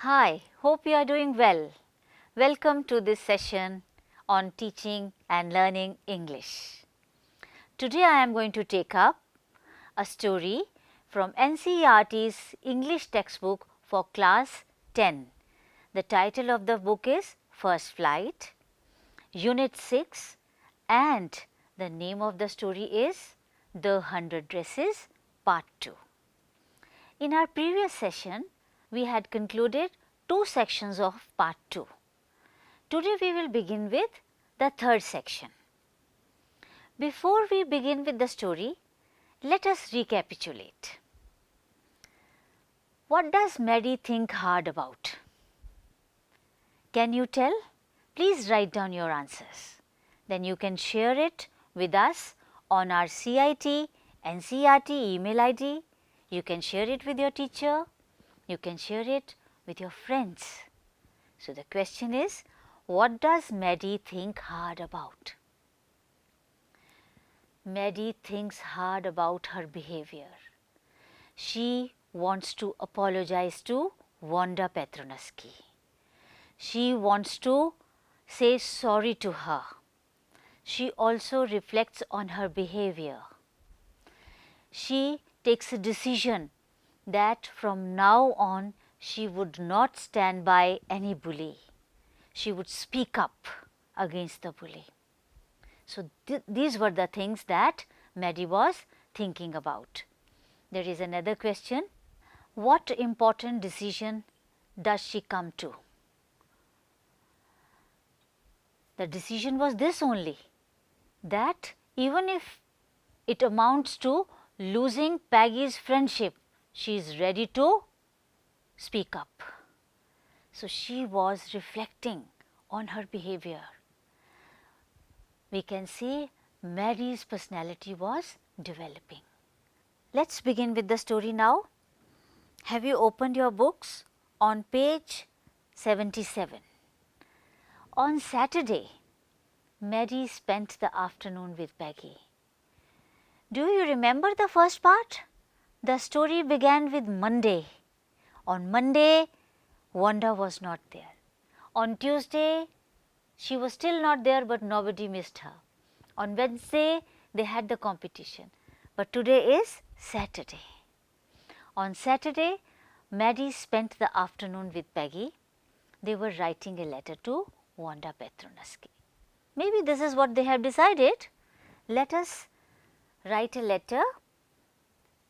Hi, hope you are doing well. Welcome to this session on teaching and learning English. Today I am going to take up a story from NCERT's English textbook for class 10. The title of the book is First Flight, Unit 6, and the name of the story is The 100 Dresses Part 2. In our previous session, we had concluded 2 sections of part 2. Today we will begin with the third section. Before we begin with the story, let us recapitulate. What does Maddie think hard about? Can you tell? Please write down your answers. Then you can share it with us on our CIT NCERT email ID. You can share it with your teacher. You can share it with your friends. So, the question is, what does Maddie think hard about? Maddie thinks hard about her behavior. She wants to apologize to Wanda Petronaski. She wants to say sorry to her. She also reflects on her behavior. She takes a decision that from now on she would not stand by any bully. She would speak up against the bully. So, these were the things that Maddie was thinking about. There is another question. What important decision does she come to? The decision was this only, that even if it amounts to losing Peggy's friendship, she is ready to speak up. So, she was reflecting on her behavior. We can see Maddie's personality was developing. Let's begin with the story now. Have you opened your books on page 77? On Saturday, Maddie spent the afternoon with Peggy. Do you remember the first part? The story began with Monday. On Monday, Wanda was not there. On Tuesday, she was still not there, but nobody missed her. On Wednesday, they had the competition, but today is Saturday. On Saturday, Maddie spent the afternoon with Peggy. They were writing a letter to Wanda Petronaski. Maybe this is what they have decided. Let us write a letter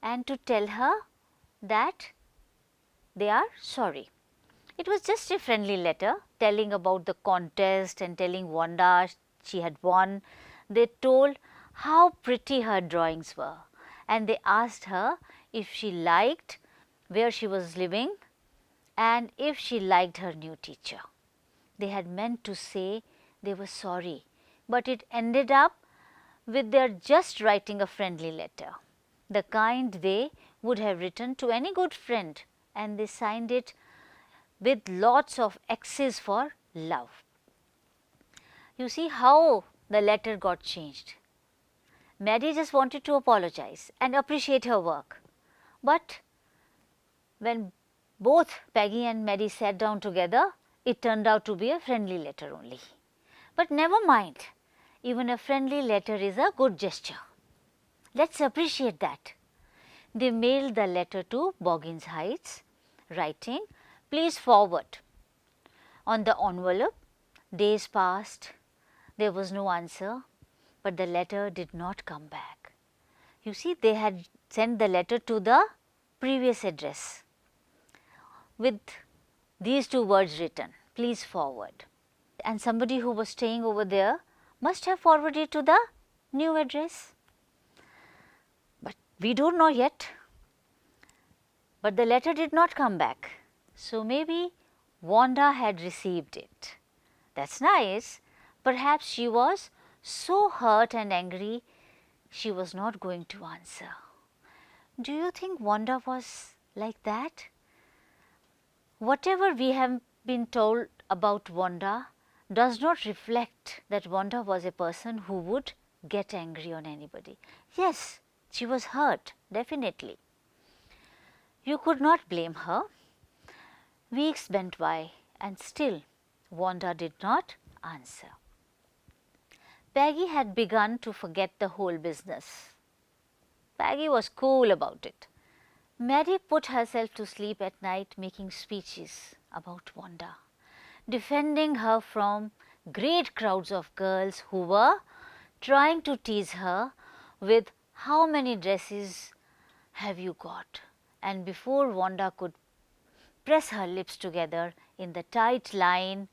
and to tell her that they are sorry. It was just a friendly letter telling about the contest and telling Wanda she had won. They told how pretty her drawings were and they asked her if she liked where she was living and if she liked her new teacher. They had meant to say they were sorry, but it ended up with their just writing a friendly letter, the kind they would have written to any good friend, and they signed it with lots of X's for love. You see how the letter got changed. Maddie just wanted to apologize and appreciate her work, but when both Peggy and Maddie sat down together, it turned out to be a friendly letter only. But never mind, even a friendly letter is a good gesture. Let's appreciate that. They mailed the letter to Boggins Heights, writing, "Please forward." On the envelope, days passed, there was no answer, but the letter did not come back. You see, they had sent the letter to the previous address with these 2 words written, "Please forward." And somebody who was staying over there must have forwarded to the new address. But we don't know yet. But the letter did not come back. So, maybe Wanda had received it. That's nice. Perhaps she was so hurt and angry, she was not going to answer. Do you think Wanda was like that? Whatever we have been told about Wanda does not reflect that Wanda was a person who would get angry on anybody. Yes, she was hurt, definitely. You could not blame her. Weeks went by and still Wanda did not answer. Peggy had begun to forget the whole business. Peggy was cool about it. Mary put herself to sleep at night making speeches about Wanda, defending her from great crowds of girls who were trying to tease her with how many dresses have you got? And before Wanda could press her lips together in the tight line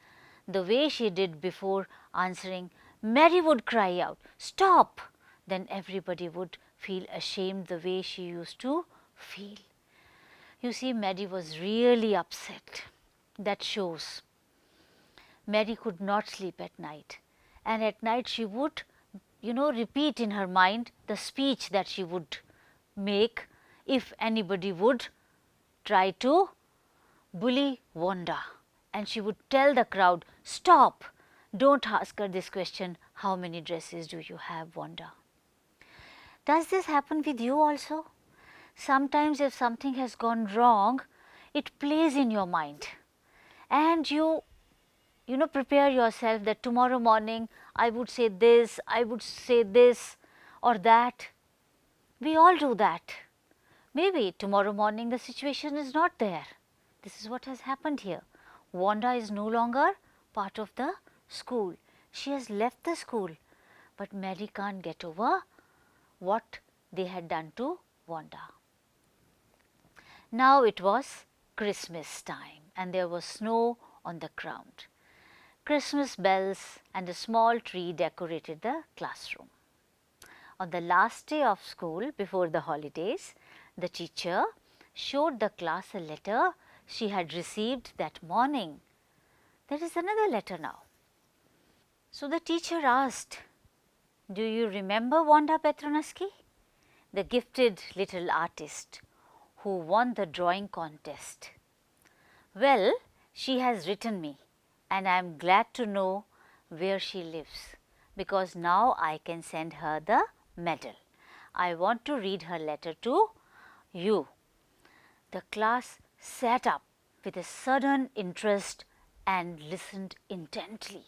the way she did before answering, Mary would cry out, "Stop!" Then everybody would feel ashamed the way she used to feel. You see, Mary was really upset. That shows. Mary could not sleep at night, and at night she would, repeat in her mind the speech that she would make if anybody would try to bully Wanda. And she would tell the crowd, "Stop! Don't ask her this question, how many dresses do you have, Wanda?" Does this happen with you also? Sometimes if something has gone wrong, it plays in your mind and you prepare yourself that tomorrow morning I would say this, I would say this or that. We all do that. Maybe tomorrow morning the situation is not there. This is what has happened here. Wanda is no longer part of the school. She has left the school, but Mary can't get over what they had done to Wanda. Now it was Christmas time and there was snow on the ground. Christmas bells and a small tree decorated the classroom. On the last day of school before the holidays, the teacher showed the class a letter she had received that morning. There is another letter now. So the teacher asked, "Do you remember Wanda Petronaski, the gifted little artist who won the drawing contest? Well, she has written me and I am glad to know where she lives because now I can send her the medal. I want to read her letter to you." The class sat up with a sudden interest and listened intently.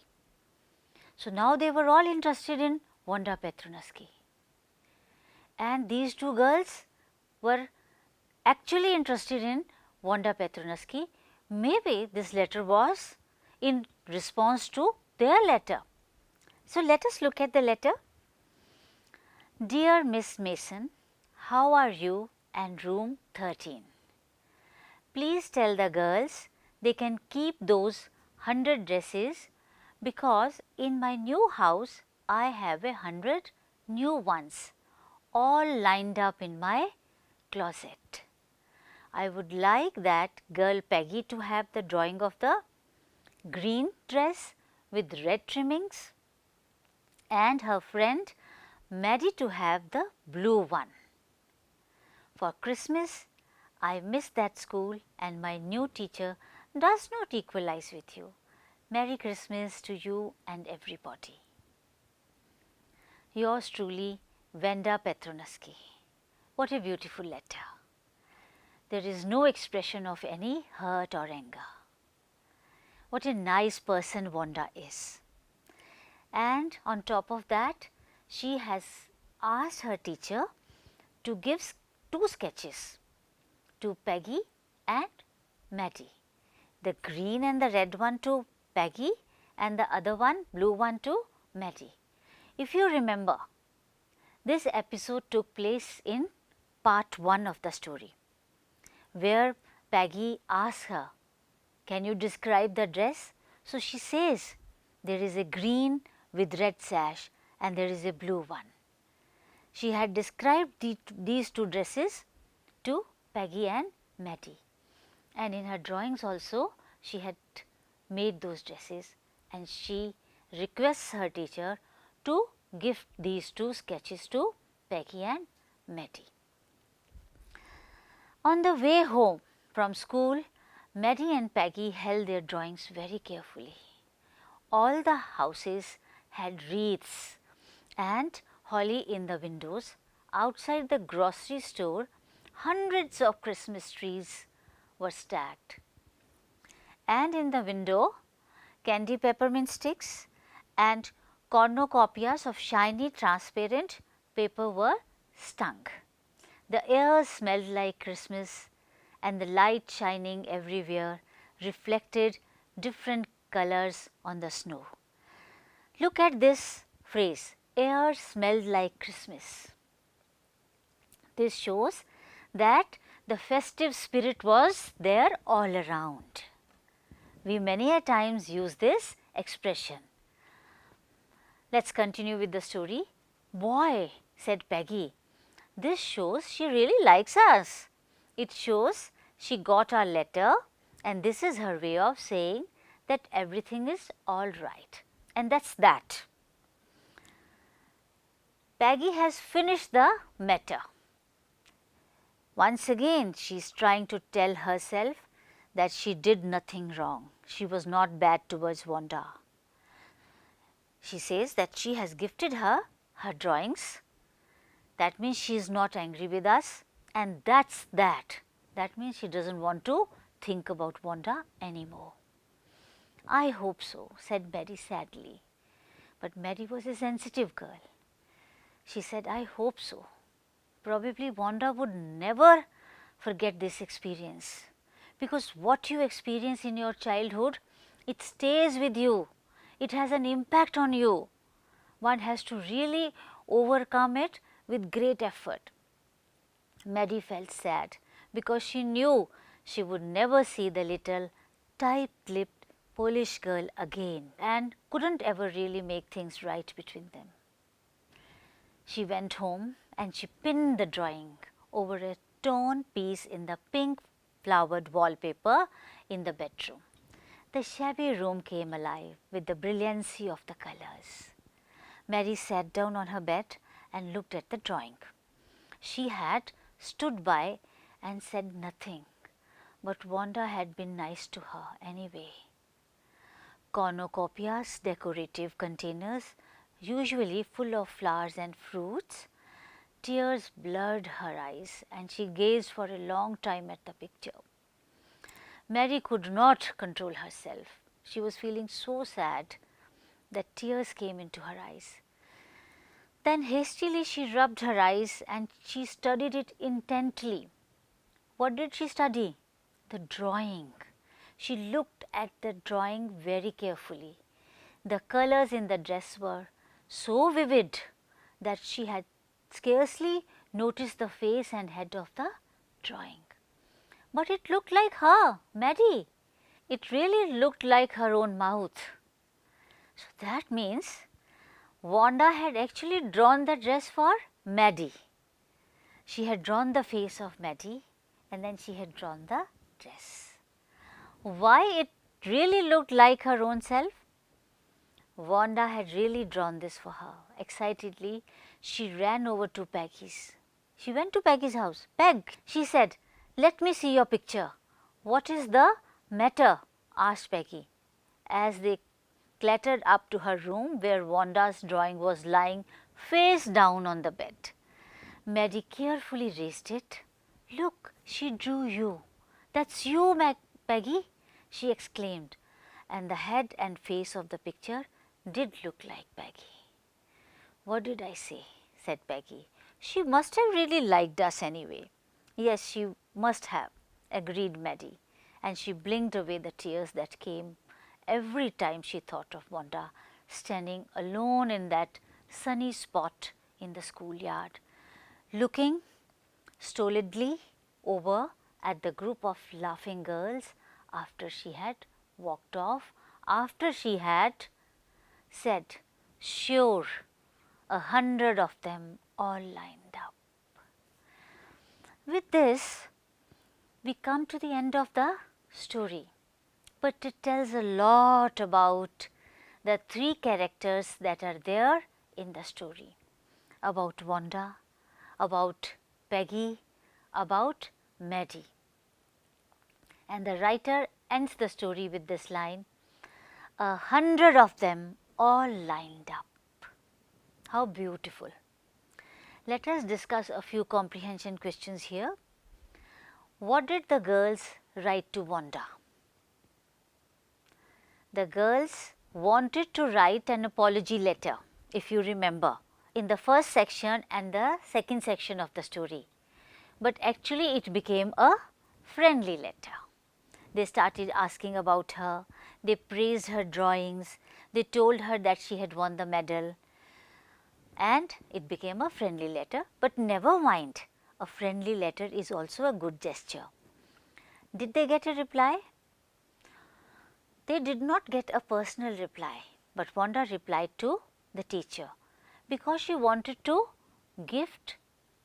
So now they were all interested in Wanda Petronaski. And these two girls were actually interested in Wanda Petronaski. Maybe this letter was in response to their letter. So let us look at the letter. "Dear Miss Mason, how are you and room 13? Please tell the girls they can keep those 100 dresses because in my new house I have 100 new ones all lined up in my closet. I would like that girl Peggy to have the drawing of the green dress with red trimmings and her friend Maddie to have the blue one. For Christmas, I miss that school and my new teacher does not equalize with you. Merry Christmas to you and everybody." Yours truly, Wanda Petronaski. What a beautiful letter. There is no expression of any hurt or anger. What a nice person Wanda is. And on top of that, she has asked her teacher to give 2 sketches to Peggy and Maddie. The green and the red one to Peggy and the other one, blue one to Maddie. If you remember, this episode took place in part 1 of the story, where Peggy asks her, "Can you describe the dress?" So she says, "There is a green with red sash and there is a blue one." She had described these 2 dresses to Peggy and Maddie, and in her drawings also she had made those dresses, and she requests her teacher to give these 2 sketches to Peggy and Maddie. On the way home from school, Maddie and Peggy held their drawings very carefully. All the houses had wreaths and holly in the windows. Outside the grocery store, hundreds of Christmas trees were stacked. and in the window candy peppermint sticks and cornucopias of shiny transparent paper were stung. The air smelled like Christmas and the light shining everywhere reflected different colors on the snow. Look at this phrase, air smelled like Christmas. This shows that the festive spirit was there all around. We many a times use this expression. Let's continue with the story. Boy, said Peggy, this shows she really likes us. It shows she got our letter and this is her way of saying that everything is all right. And that's that. Peggy has finished the matter. Once again, she is trying to tell herself that she did nothing wrong. She was not bad towards Wanda. She says that she has gifted her drawings. That means she is not angry with us, and that's that. That means she doesn't want to think about Wanda anymore. I hope so, said Maddie sadly. But Maddie was a sensitive girl. She said, I hope so. Probably Wanda would never forget this experience, because what you experience in your childhood, it stays with you. It has an impact on you. One has to really overcome it with great effort. Maddie felt sad because she knew she would never see the little tight-lipped Polish girl again and couldn't ever really make things right between them. She went home and she pinned the drawing over a torn piece in the pink flowered wallpaper in the bedroom. The shabby room came alive with the brilliancy of the colors. Mary sat down on her bed and looked at the drawing. She had stood by and said nothing, but Wanda had been nice to her anyway. Cornucopias, decorative containers, usually full of flowers and fruits, tears blurred her eyes and she gazed for a long time at the picture. Mary could not control herself. She was feeling so sad that tears came into her eyes. Then hastily she rubbed her eyes and she studied it intently. What did she study? The drawing. She looked at the drawing very carefully. The colors in the dress were so vivid that she had scarcely noticed the face and head of the drawing. But it looked like her, Maddie. It really looked like her own mouth. So that means Wanda had actually drawn the dress for Maddie. She had drawn the face of Maddie and then she had drawn the dress. Why it really looked like her own self? Wanda had really drawn this for her. Excitedly, she ran over to Peggy's. She went to Peggy's house. Peg, she said, let me see your picture. What is the matter? Asked Peggy as they clattered up to her room where Wanda's drawing was lying face down on the bed. Maddie carefully raised it. Look, she drew you. That's you, Peggy, she exclaimed, and the head and face of the picture did look like Peggy. What did I say? Said Peggy. She must have really liked us anyway. Yes, she must have, agreed Maddie, and she blinked away the tears that came every time she thought of Wanda standing alone in that sunny spot in the schoolyard, looking stolidly over at the group of laughing girls after she had walked off, after she had said, sure, 100 of them all lined up. With this, we come to the end of the story, but it tells a lot about the three characters that are there in the story, about Wanda, about Peggy, about Maddie. And the writer ends the story with this line, 100 of them all lined up. How beautiful. Let us discuss a few comprehension questions here. What did the girls write to Wanda? The girls wanted to write an apology letter, if you remember, in the first section and the second section of the story. But actually it became a friendly letter. They started asking about her, they praised her drawings, they told her that she had won the medal, and it became a friendly letter. But never mind, a friendly letter is also a good gesture. Did they get a reply? They did not get a personal reply, but Wanda replied to the teacher because she wanted to gift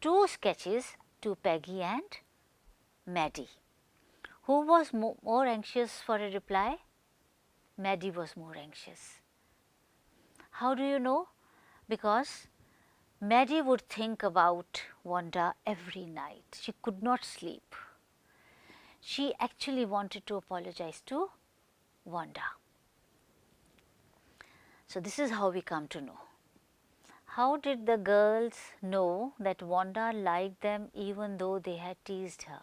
2 sketches to Peggy and Maddie. Who was more anxious for a reply? Maddie was more anxious. How do you know? Because Maddie would think about Wanda every night. She could not sleep. She actually wanted to apologize to Wanda. So, this is how we come to know. How did the girls know that Wanda liked them even though they had teased her?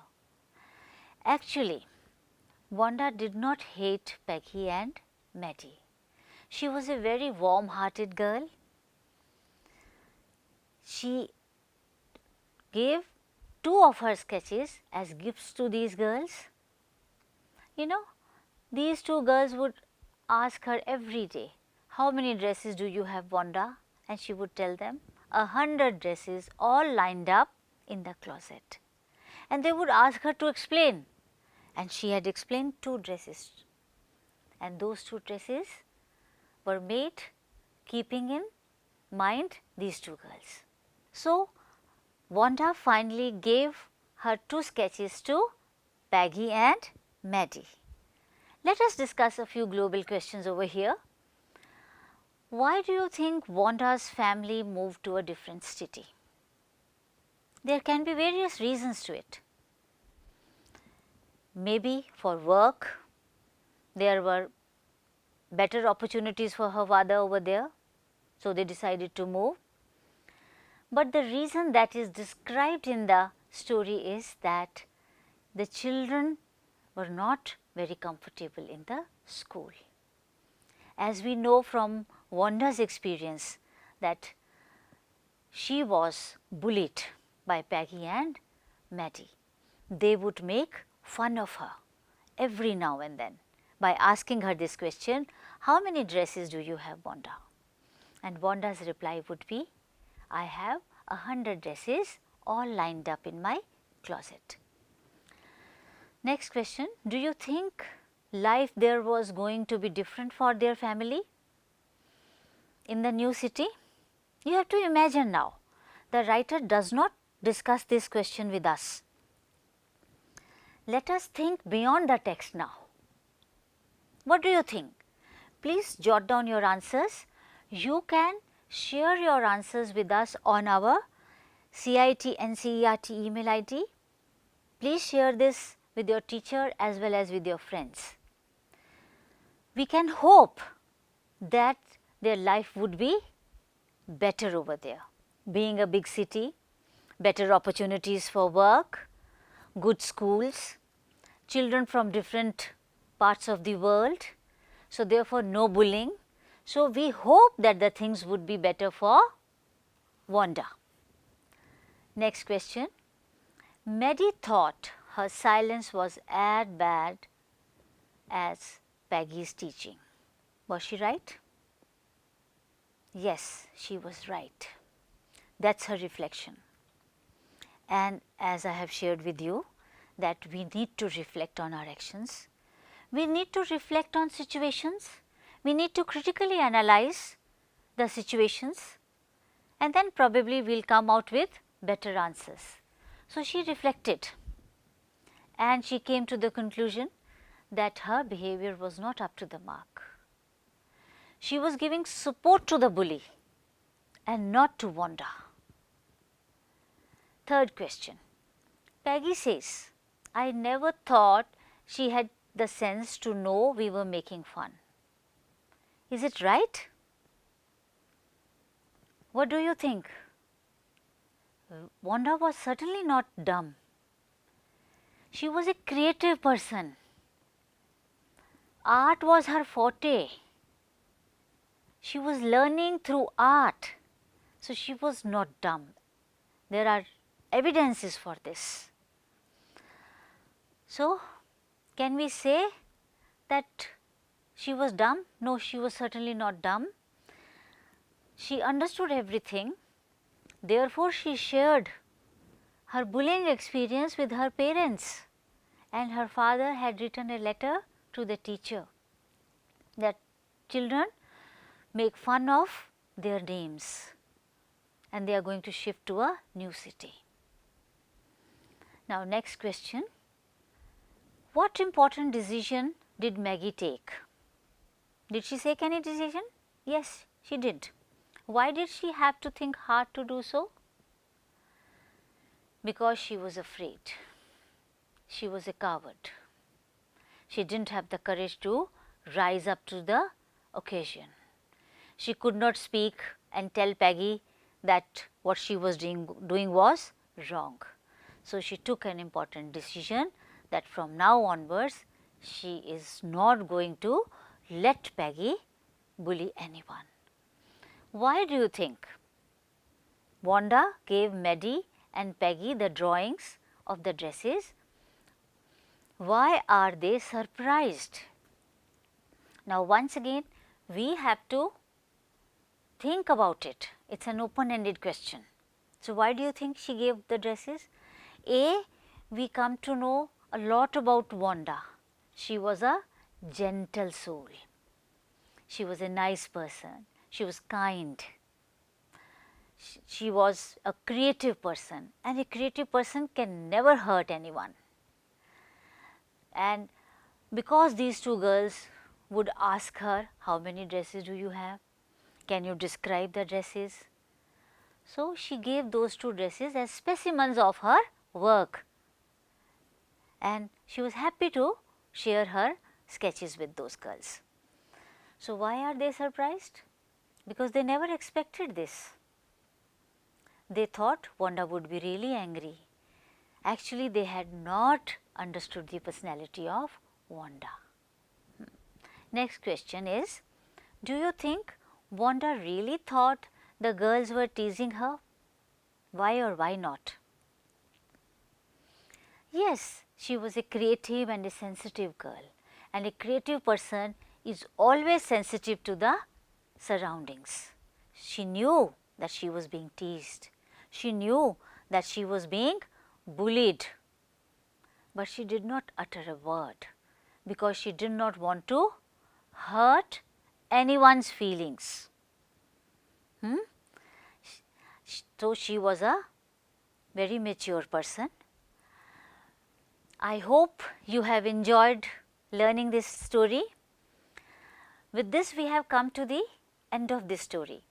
Actually, Wanda did not hate Peggy and Maddie. She was a very warm-hearted girl. She gave 2 of her sketches as gifts to these girls. You know, these 2 girls would ask her every day, how many dresses do you have, Wanda? And she would tell them, 100 dresses all lined up in the closet. And they would ask her to explain, and she had explained 2 dresses, and those 2 dresses were made keeping in mind these 2 girls. So, Wanda finally gave her 2 sketches to Peggy and Maddie. Let us discuss a few global questions over here. Why do you think Wanda's family moved to a different city? There can be various reasons to it. Maybe for work, there were better opportunities for her father over there, so they decided to move. But the reason that is described in the story is that the children were not very comfortable in the school. As we know from Wanda's experience that she was bullied by Peggy and Maddie. They would make fun of her every now and then by asking her this question, how many dresses do you have, Wanda? And Wanda's reply would be, I have 100 dresses all lined up in my closet. Next question, do you think life there was going to be different for their family in the new city? You have to imagine now, the writer does not discuss this question with us. Let us think beyond the text now. What do you think? Please jot down your answers. You can share your answers with us on our CIT NCERT email ID. Please share this with your teacher as well as with your friends. We can hope that their life would be better over there. Being a big city, better opportunities for work, good schools, children from different parts of the world. So, therefore, no bullying. So, we hope that the things would be better for Wanda. Next question. Maddie thought her silence was as bad as Peggy's teaching. Was she right? Yes, she was right. That's her reflection. And as I have shared with you that we need to reflect on our actions, we need to reflect on situations, we need to critically analyze the situations, and then probably we will come out with better answers. So, she reflected and she came to the conclusion that her behavior was not up to the mark. She was giving support to the bully and not to Wanda. Third question. Peggy says, I never thought she had the sense to know we were making fun. Is it right? What do you think? Wanda was certainly not dumb. She was a creative person. Art was her forte. She was learning through art. So, she was not dumb. There are evidences for this. So, can we say that she was dumb? No, she was certainly not dumb. She understood everything. Therefore, she shared her bullying experience with her parents, and her father had written a letter to the teacher that children make fun of their names and they are going to shift to a new city. Now, next question, what important decision did Maggie take? Did she take any decision? Yes, she did. Why did she have to think hard to do so? Because she was afraid. She was a coward. She did not have the courage to rise up to the occasion. She could not speak and tell Peggy that what she was doing was wrong. So, she took an important decision that from now onwards she is not going to let Peggy bully anyone. Why do you think Wanda gave Maddie and Peggy the drawings of the dresses? Why are they surprised? Now, once again we have to think about it. It is an open-ended question. So, why do you think she gave the dresses? A, we come to know a lot about Wanda. She was a gentle soul. She was a nice person. She was kind. She was a creative person, and a creative person can never hurt anyone. And because these two girls would ask her, how many dresses do you have? Can you describe the dresses? So, she gave those two dresses as specimens of her work, and she was happy to share her sketches with those girls. So, why are they surprised? Because they never expected this. They thought Wanda would be really angry. Actually, they had not understood the personality of Wanda. Next question is, do you think Wanda really thought the girls were teasing her? Why or why not? Yes, she was a creative and a sensitive girl, and a creative person is always sensitive to the surroundings. She knew that she was being teased. She knew that she was being bullied, but she did not utter a word because she did not want to hurt anyone's feelings. So, she was a very mature person. I hope you have enjoyed learning this story. With this, we have come to the end of this story.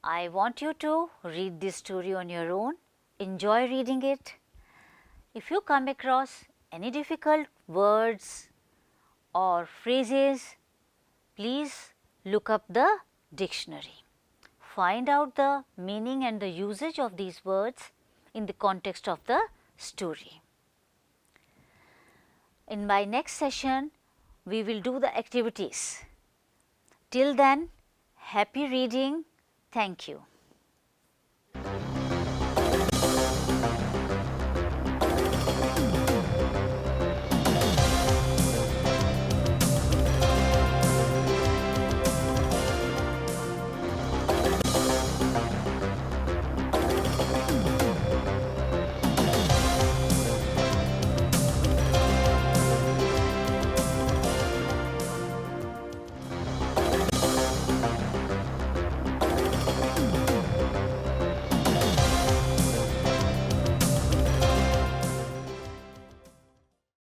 I want you to read this story on your own, enjoy reading it. If you come across any difficult words or phrases, please look up the dictionary. Find out the meaning and the usage of these words in the context of the story. In my next session, we will do the activities. Till then, happy reading. Thank you.